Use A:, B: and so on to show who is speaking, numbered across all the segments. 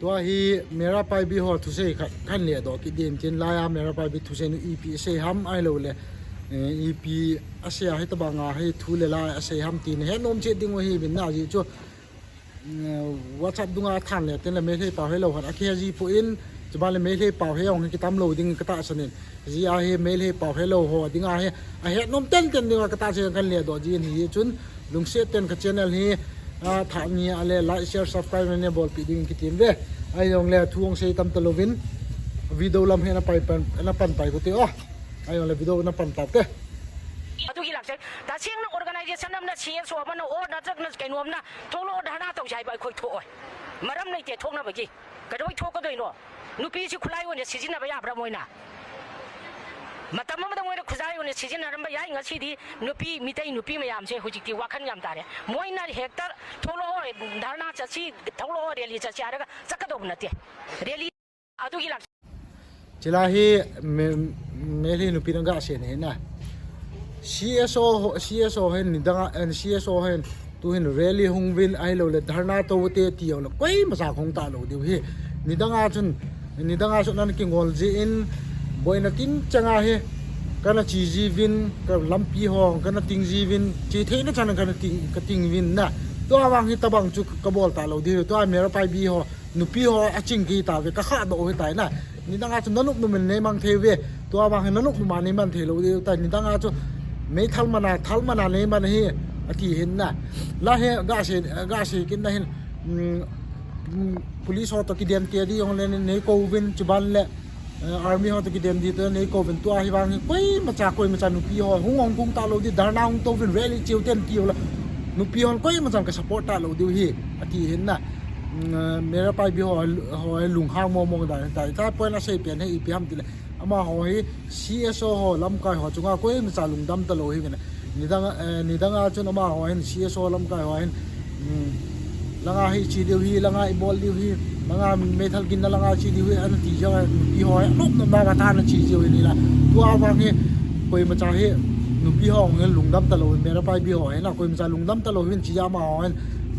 A: ตัวฮีเมราไปบิฮอทุเซขันเลียดอกกิเดียนเจนลายเมราไปบิทุเซนุอีพีเซฮัมไอโลเลอีพีอาเซียให้ตบางาให้ทุเลลายอาเซียฮัมตีนเฮนนมเชดิงวะฮีเป็นน่าจีจ้วัชับดุงอาทันเลยเต็นเลยไม่ใช่เป่าให้เราหันอาเคียจีพูอินจะบ้านเลยไม่ใช่เป่าให้เราให้กิตามเราดิ้งกระตาสนิทจีอาเฮไม่ใช่เป่าให้เราหัวดิ้งอาเฮอาเฮนมเต้นดิ้งกระตาเชนกันเลียดอกจีนฮีจุนลุงเซตเต้นกับเชนเนลฮีถามนี้อะไรไลค์แชร์ซับสไครป์เนี่ยบอลปีดิ้งกิติมเว้ไอ้ยองเล่ทวงเซตัมตะลวินวิดีโอลำเฮนไปเป็นนับปันไปกูเตอ๋อไอ้ยองเล่วิดีโอนับปันตัดเต้
B: ทุกอย่างเช่นแต่เชียงนักออร์แกไนเซชันนั้นเชียงสวมันโอ้นักจักนักเกณฑ์นวมนะทุกโลกด้านหน้าต้องใช้ใบคุยทั่วมารับในเจ้าทุกนับไปกี่ก็จะไปทั่วก็ได้เนาะนุปีชิคุไลวันนี้สิ่งนั้นไปยาประมวยนะมาทำมาต้องวันนี้คุยวันนี้สิ่งนั้นไปยาอย่างสิ่งที่นุปีมิตรนุปีไม่ยามเช่นหุ่นจิตว่าขันยามตาเนี่ยมวยนั้นเฮกเตอร์ทุกโลกด้านหน้าจะชีทุกโลกเรียลลิจะชีอะไรก็สักกระโดดนั่นเองเรียลลิเอาทุกอย่าง
A: เจลาฮีเมลีนุปีนังกาเสียเนี่ยนะCSO เห็นนิดังCSO เห็นตัวเห็นเรลี่ฮงวินไอโลเลดาร์นาโตเตตีเอาละก้อยมาสักฮงตาโลเดียวเฮนิดังอาจุนนั่นกิงวอลจีอินบอยนักินจังอาเฮกันนะจีจีวินกับลัมปีฮองกันนะติงจีวินจีเทนะจันกันนะติงวินนะตัววางฮิตบังจุกบอลตาโลเดียวตัวเมราไปบีฮอนุปีฮออจิงกีตาเวกะข้าโดเฮตายนะนิดังอาจุนนันุกนุมันเนมังเทเวตัววางให้นันุกนุมันเนมันเทโลเดียวแต่นิดังอาจุไม่ทัลมานาเนี่ยมันเฮอธิเห็นนะแล้วเฮกาเซกินนะเห็นpolice ฮอตกิเดียนเตียดีองเลนเนโควินจุบันเล่army ฮอตกิเดียนดีตัวเนโควินตัวฮิวางก้อยมาจากนุปีฮอหงกุงตาโลดีดาร์นาหงโตวินเรลี่เจียวเต็นติวละนุปีฮอก้อยมาจากกับ support ตาโลดีเฮอธิเห็นนะเมราไปบิฮอลุงห้างมองได้แต่ถ้าเปิดน่าเสียเปลี่ยนให้อีพีฮัมติเลยอามาหอย CSO หอลำกายหอจุงอาก้อยมันจะลุงดำตลอดให้กันนี่ดังอาจนอามาหอย CSO ลำกายหอยลังอาให้ชีเดียวฮีลังอาบอลเดียวฮีลังอาเมทัลกินลังอาชีเดียวฮีอันที่จะปีหอยนุ๊กน้ำตาทานชีเดียวนี่ละตัวอาวังให้ก้อยมันจะให้นุปีหองเงินลุงดำตลอดเมราไปบิหอยนะก้อยมันจะลุงดำตลอดให้ชีอามาหอย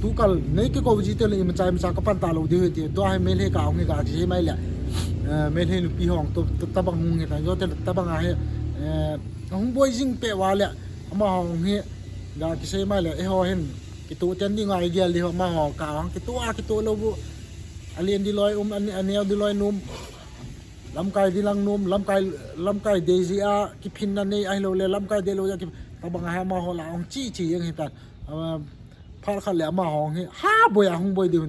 A: ทุกคนในที่เขาวิจิตรเลยมันจะกับปันตาโลดีเดียวตัวให้เมลให้กาวให้กาที่ไม่เลยเมลให้นุปีหองตัวตะบังหงเห็นแต่ยอดตะบังอะไรหงบอยจิงเปะว่าเลยมาหงเฮกาที่ไม่เลยหอเห็นกิตัวเจนดิ้งอะไรเดียวเลยมาหอกาวกิตัวเราบุอเลียนดีลอยอันนี้ดีลอยนุ่มลำไก่ดีลังนุ่มลำไก่เดซี่อากิพินนั่นนี่ไอเราเลยลำไก่เดโลยากิตะบังอะไรมาหอละหงจี้ยังเห็นแต่พาขันเหลี่ยมาหองเฮฮ่าบอยหงบอยเดียว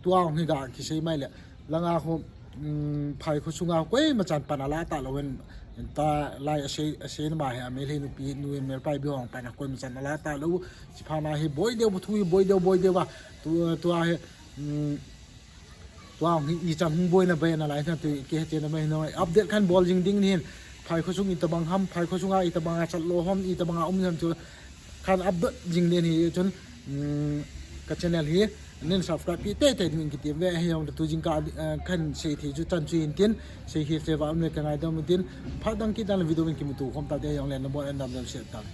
A: ตัวหงเฮกาที่ใช่ไหมเลยแล้วงาเขาภายเขาสุงาก้อยมาจันปนาลาตาเราเห็นตาลายเชนมาเฮอเมรินุปีนูเมรไปบิวงไปนะก้อยมาจันนาลาตาเราสิพานาเฮบอยเดียวทุยบอยเดียวว่าตัวเฮตัวหงอีจันหงบอยนะเบนอะไรนะตัวเกเจนะไม่น้อยอัปเดตขั้นบอลจริงนี่ภายเขาสุงอิตาบังฮัมภายเขาสุงาอิตาบังอาจัดโลฮัมอิตาบังอาจนขั้นอัปเดตจริงนี่จนกับช่องนี้เน้น subscribe พี่เต้ดึงกิจวัตรให้เราตัวจริงการขันเสียที่จุดจันทร์จีนเตียนเสียที่เซฟอันนี้กันไอ้ดำเตียนพักดังกิจการวิดีโอเป็นกิมตุคอมตัดได้ยังเล่นบอลอันดับเสียตัง